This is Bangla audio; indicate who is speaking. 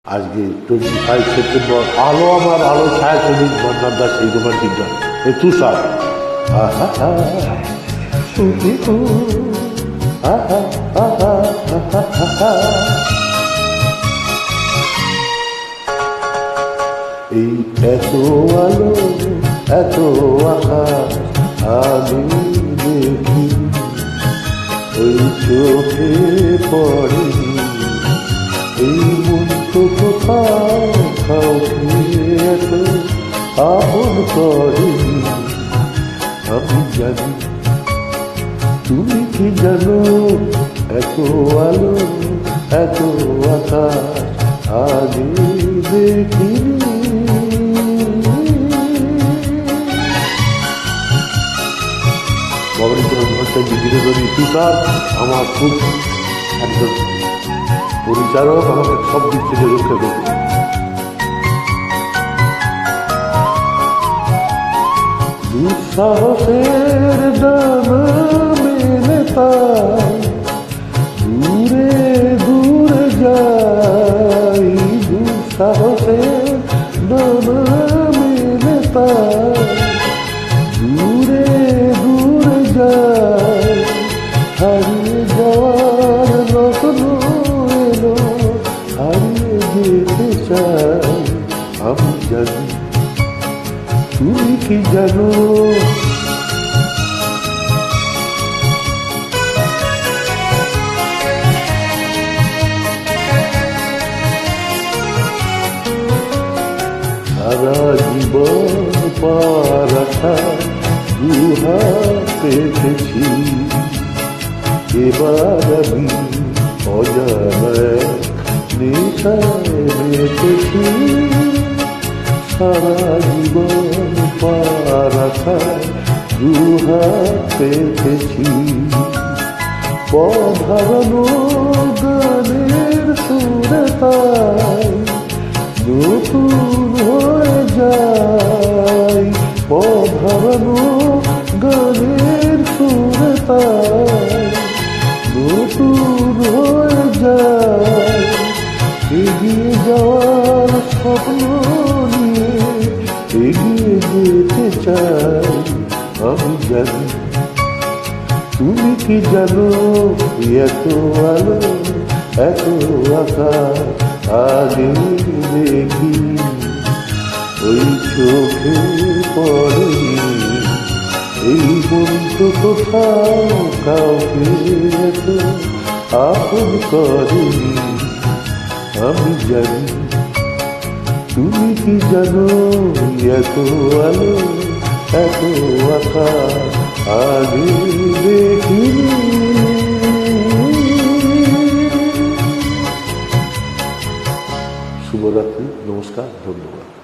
Speaker 1: আজকে 25 সেপ্টেম্বর আলো আমার আলো ছায়াছবির মান্নান দাস এই রোমান্টিক গান এ তুষার এই এত আলো এত আকাশ আমি দেখি ওই চোখে পড়ে এই মন তো কোথাও কাউকে এত আপন করেনি আমি জানি তুমি কি জানো এত আলো এত আকাশ আগে দেখিনি তুষার আমার খুব একজন পরিচারক, আমাকে সব দিক থেকে রক্ষা করবে। দুঃসাহসের ডানা মেলে তাই দূরে দূরে যাই, দুঃসাহসের ডানা মেলে তাই দূরে দূরে যাই, হারিয়ে যাওয়ার লগ্ন এলো হারিয়ে যেতে চাই আমি জানি তুমি কি জানো সারা জীবন পার আশায় দুহাত পেতেছি, এবার আমি অজানা নেশায় মেতেছি। সারা জীবন পার আশায় দুহাত পেতেছি, পথ হারানো গানের সুরে তাই নতুন হয়ে যায়, পথ হারানো গানের সুরে তাই নতুন হয়ে যায়, এগিয়ে যাওয়ার স্বপ্ন নিয়ে এগিয়ে যেতে চাই আমি জানি তুমি কি জানো এত আলো এত আকাশ আগে দেখি ওই চোখে পড়েনি এই বন্ধু কোথাও কাউকে এত আপন করেনি আমি জানি তুমি কি জানো এত আলো এত আকাশ আগে দেখিনি। শুভরাত্রি, নমস্কার, ধন্যবাদ।